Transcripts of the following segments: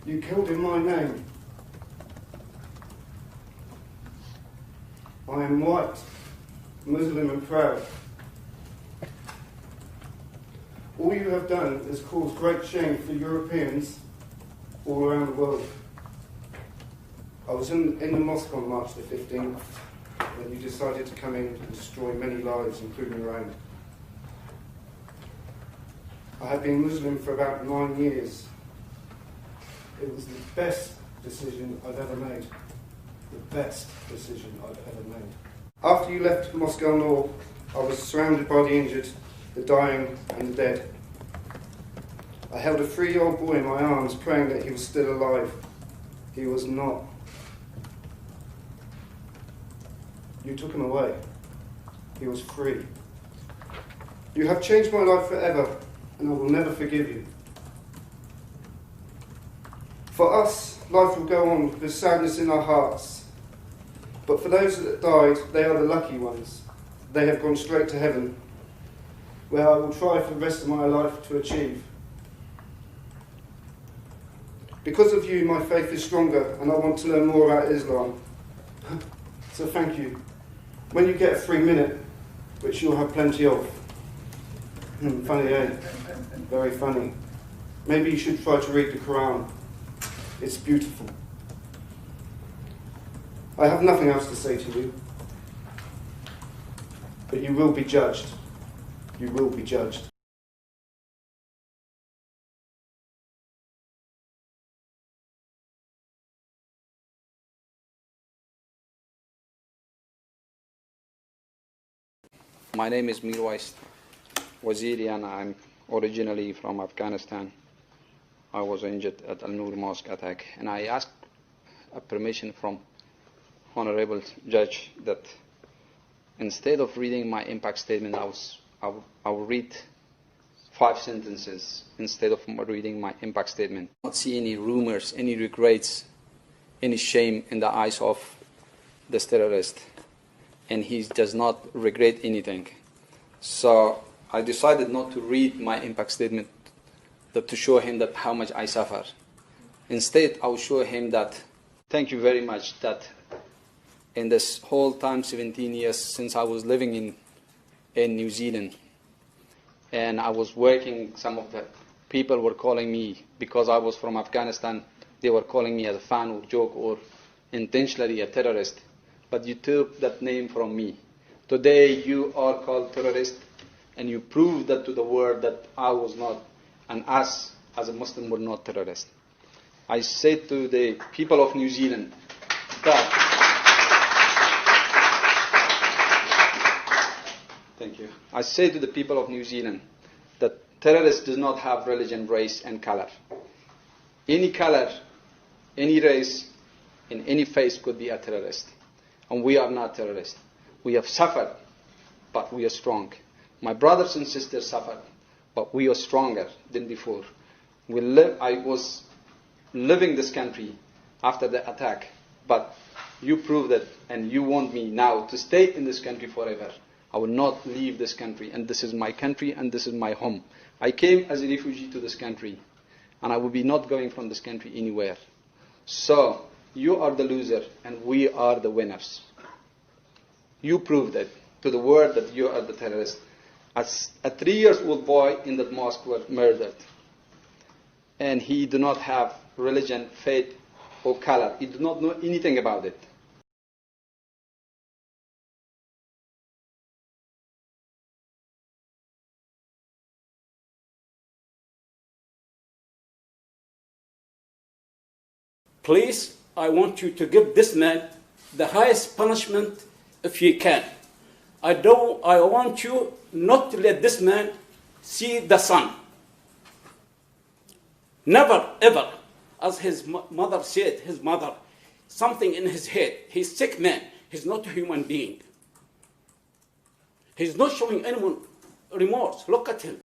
You killed in my name. I am white, Muslim and proud. All you have done is cause great shame for Europeans all around the world. I was in the mosque on March the 15th when you decided to come in and destroy many lives, including your own. I have been Muslim for about 9 years. It was the best decision I've ever made. The best decision I've ever made. After you left Mosque Noor, I was surrounded by the injured, the dying and the dead. I held a 3-year-old boy in my arms, praying that he was still alive. He was not. You took him away. He was free. You have changed my life forever, and I will never forgive you. For us, life will go on with sadness in our hearts. But for those that died, they are the lucky ones. They have gone straight to heaven, where I will try for the rest of my life to achieve. Because of you, my faith is stronger, and I want to learn more about Islam. So thank you. When you get a free minute, which you'll have plenty of. Funny, eh? Very funny. Maybe you should try to read the Quran. It's beautiful. I have nothing else to say to you. But you will be judged. You will be judged. My name is Mirwais Waziri and I'm originally from Afghanistan. I was injured at Al-Noor Mosque attack, and I asked a permission from Honorable Judge that instead of reading my impact statement, I will read 5 sentences instead of reading my impact statement. I don't see any rumors, any regrets, any shame in the eyes of this terrorist, and he does not regret anything. So I decided not to read my impact statement to show him that how much I suffer. Instead, I will show him that, thank you very much, that in this whole time, 17 years since I was living in New Zealand, and I was working, some of the people were calling me, because I was from Afghanistan, they were calling me as a fan or joke or intentionally a terrorist. But you took that name from me. Today you are called terrorist, and you prove that to the world that I was not, and us as a Muslim were not terrorists. I said to the people of New Zealand that, thank you. I say to the people of New Zealand that terrorists do not have religion, race and color. Any color, any race, in any face could be a terrorist. And we are not terrorists. We have suffered, but we are strong. My brothers and sisters suffered, but we are stronger than before. I was living this country after the attack, but you proved it, and you want me now to stay in this country forever. I will not leave this country, and this is my country, and this is my home. I came as a refugee to this country, and I will be not going from this country anywhere. So, you are the loser, and we are the winners. You proved it to the world that you are the terrorist. As a 3-year-old boy in that mosque was murdered, and he did not have religion, faith, or color. He did not know anything about it. Please, I want you to give this man the highest punishment if you can. I want you not to let this man see the sun. Never, ever. As his mother said, his mother, something in his head. He's a sick man. He's not a human being. He's not showing anyone remorse. Look at him.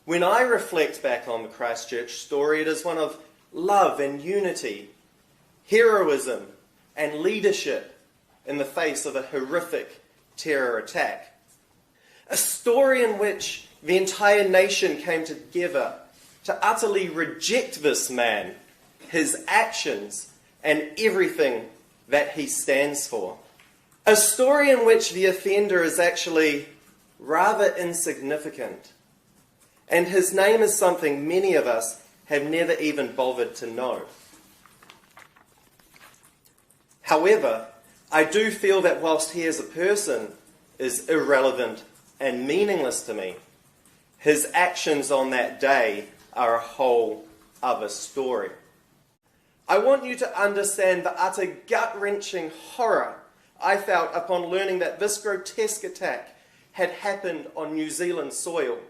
When I reflect back on the Christchurch story, it is one of love and unity, heroism and leadership in the face of a horrific terror attack. A story in which the entire nation came together to utterly reject this man, his actions, and everything that he stands for. A story in which the offender is actually rather insignificant, and his name is something many of us have never even bothered to know. However, I do feel that whilst he as a person is irrelevant and meaningless to me, his actions on that day are a whole other story. I want you to understand the utter gut-wrenching horror I felt upon learning that this grotesque attack had happened on New Zealand soil.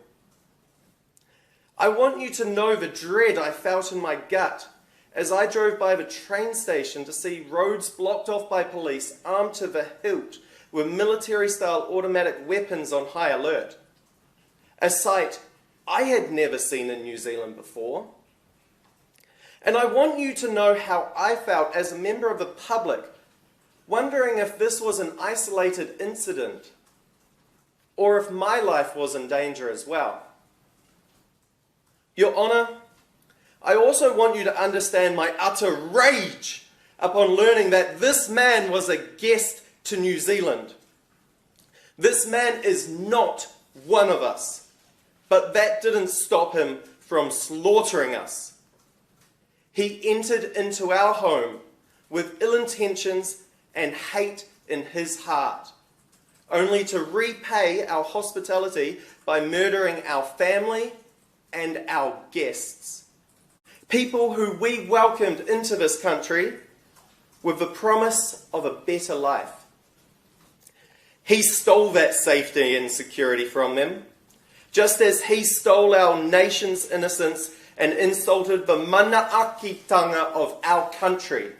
I want you to know the dread I felt in my gut as I drove by the train station to see roads blocked off by police armed to the hilt with military-style automatic weapons on high alert. A sight I had never seen in New Zealand before. And I want you to know how I felt as a member of the public, wondering if this was an isolated incident or if my life was in danger as well. Your Honour, I also want you to understand my utter rage upon learning that this man was a guest to New Zealand. This man is not one of us, but that didn't stop him from slaughtering us. He entered into our home with ill intentions and hate in his heart, only to repay our hospitality by murdering our family and our guests. People who we welcomed into this country with the promise of a better life. He stole that safety and security from them, just as he stole our nation's innocence and insulted the manaakitanga of our country.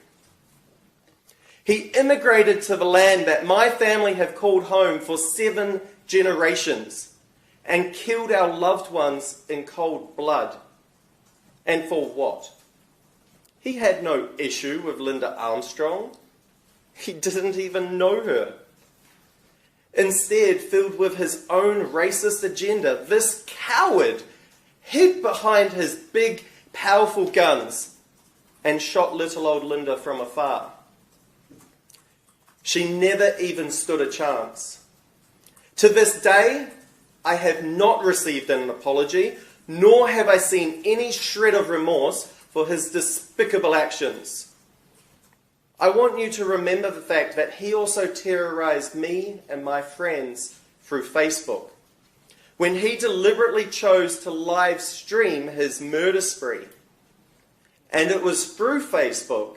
He immigrated to the land that my family have called home for 7 generations and killed our loved ones in cold blood. And for what? He had no issue with Linda Armstrong. He didn't even know her. Instead, filled with his own racist agenda, this coward hid behind his big, powerful guns and shot little old Linda from afar. She never even stood a chance. To this day, I have not received an apology, nor have I seen any shred of remorse for his despicable actions. I want you to remember the fact that he also terrorized me and my friends through Facebook, when he deliberately chose to live stream his murder spree. And it was through Facebook,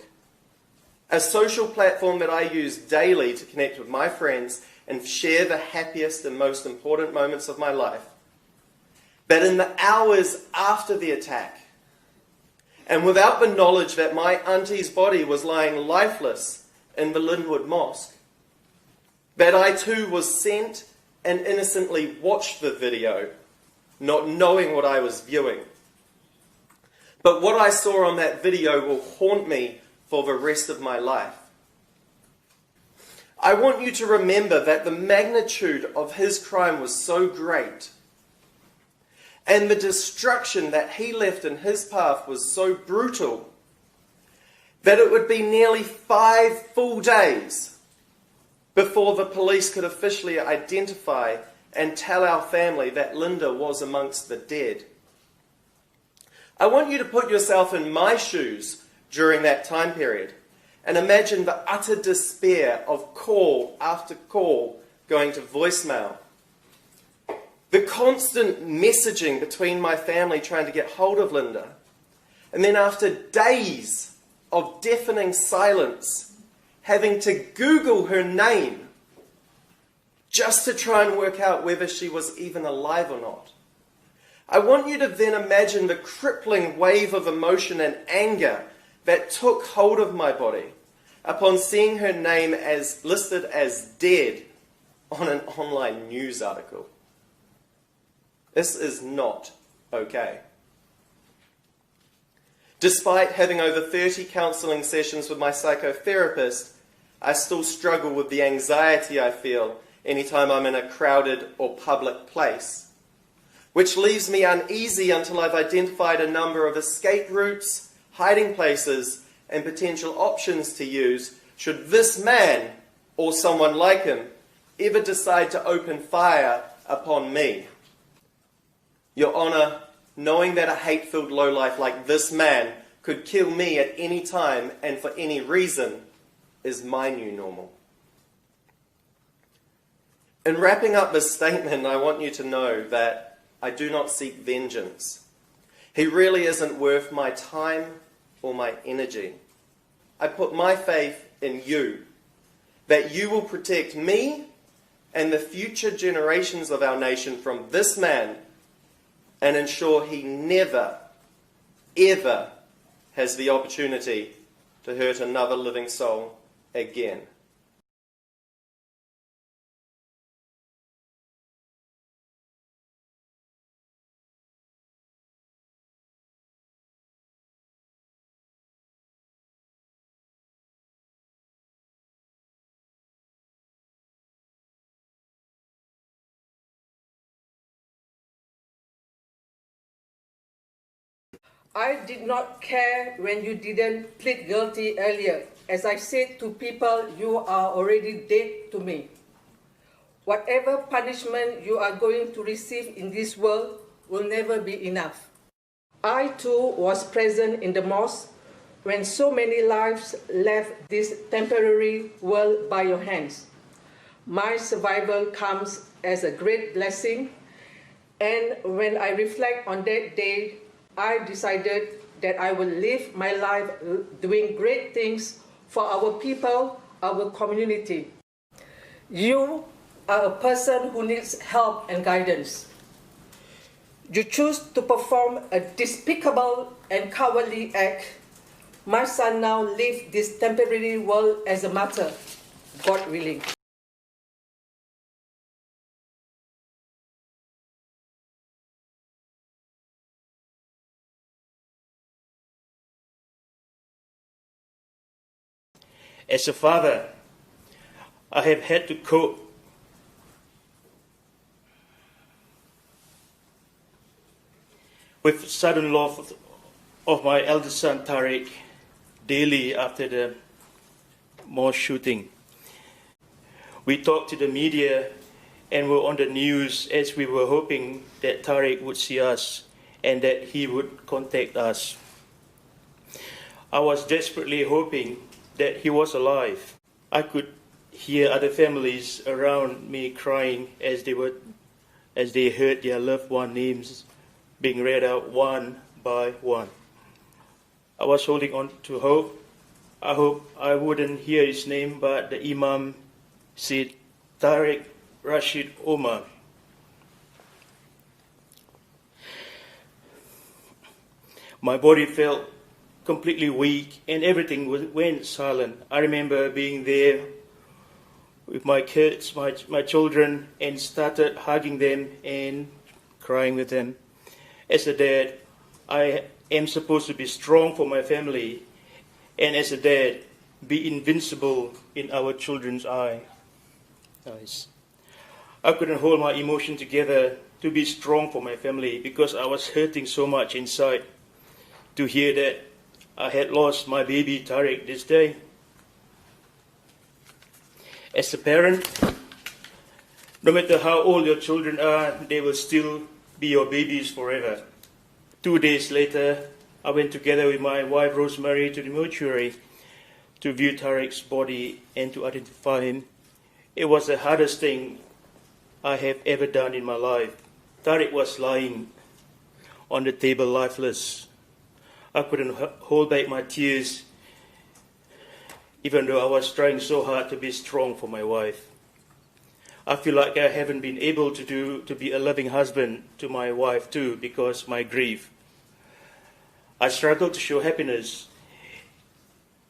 a social platform that I use daily to connect with my friends and share the happiest and most important moments of my life, that in the hours after the attack, and without the knowledge that my auntie's body was lying lifeless in the Linwood Mosque, that I too was sent and innocently watched the video, not knowing what I was viewing. But what I saw on that video will haunt me for the rest of my life. I want you to remember that the magnitude of his crime was so great, and the destruction that he left in his path was so brutal, that it would be nearly 5 full days before the police could officially identify and tell our family that Linda was amongst the dead. I want you to put yourself in my shoes during that time period and imagine the utter despair of call after call going to voicemail. The constant messaging between my family trying to get hold of Linda. And then after days of deafening silence, having to Google her name just to try and work out whether she was even alive or not. I want you to then imagine the crippling wave of emotion and anger that took hold of my body upon seeing her name as listed as dead on an online news article. This is not okay. Despite having over 30 counselling sessions with my psychotherapist, I still struggle with the anxiety I feel anytime I'm in a crowded or public place, which leaves me uneasy until I've identified a number of escape routes, hiding places, and potential options to use should this man, or someone like him, ever decide to open fire upon me. Your Honour, knowing that a hate-filled lowlife like this man could kill me at any time and for any reason is my new normal. In wrapping up this statement, I want you to know that I do not seek vengeance. He really isn't worth my time or my energy. I put my faith in you, that you will protect me and the future generations of our nation from this man and ensure he never, ever has the opportunity to hurt another living soul again. I did not care when you didn't plead guilty earlier. As I said to people, you are already dead to me. Whatever punishment you are going to receive in this world will never be enough. I too was present in the mosque when so many lives left this temporary world by your hands. My survival comes as a great blessing, and when I reflect on that day, I decided that I will live my life doing great things for our people, our community. You are a person who needs help and guidance. You choose to perform a despicable and cowardly act. My son now leaves this temporary world as a martyr, God willing. As a father, I have had to cope with sudden loss of my eldest son Tariq daily after the mosque shooting. We talked to the media and were on the news as we were hoping that Tariq would see us and that he would contact us. I was desperately hoping that he was alive. I could hear other families around me crying as they heard their loved one names being read out one by one. I was holding on to hope. I hope I wouldn't hear his name, but the Imam said Tariq Rashid Omar. My body felt completely weak and everything went silent. I remember being there with my kids, my children, and started hugging them and crying with them. As a dad, I am supposed to be strong for my family, and as a dad, be invincible in our children's eyes. I couldn't hold my emotion together to be strong for my family because I was hurting so much inside to hear that I had lost my baby Tariq this day. As a parent, no matter how old your children are, they will still be your babies forever. 2 days later, I went together with my wife Rosemary to the mortuary to view Tariq's body and to identify him. It was the hardest thing I have ever done in my life. Tariq was lying on the table lifeless. I couldn't hold back my tears, even though I was trying so hard to be strong for my wife. I feel like I haven't been able to be a loving husband to my wife too because my grief. I struggled to show happiness.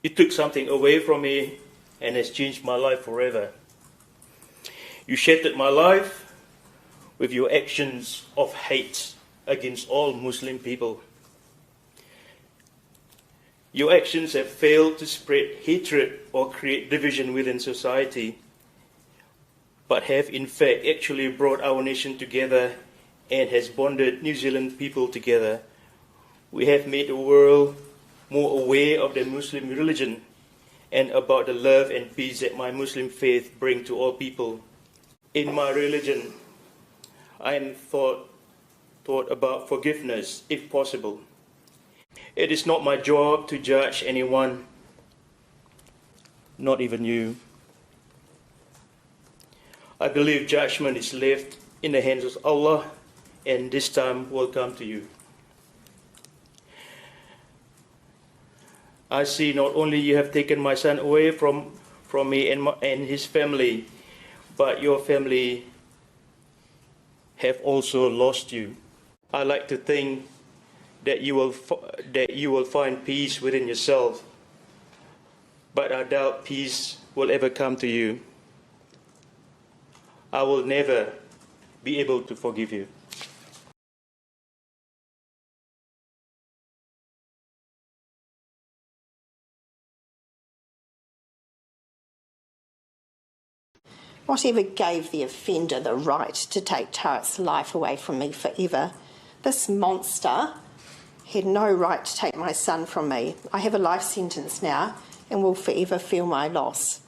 You took something away from me and has changed my life forever. You shattered my life with your actions of hate against all Muslim people. Your actions have failed to spread hatred or create division within society, but have in fact actually brought our nation together and has bonded New Zealand people together. We have made the world more aware of the Muslim religion and about the love and peace that my Muslim faith brings to all people. In my religion, I am taught about forgiveness, if possible. It is not my job to judge anyone, not even you. I believe judgment is left in the hands of Allah, and this time will come to you. I see not only you have taken my son away from me and his family, but your family have also lost you. I like to think that you will find peace within yourself, but I doubt peace will ever come to you. I will never be able to forgive you. Whatever gave the offender the right to take Tarek's life away from me forever, this monster had no right to take my son from me. I have a life sentence now and will forever feel my loss.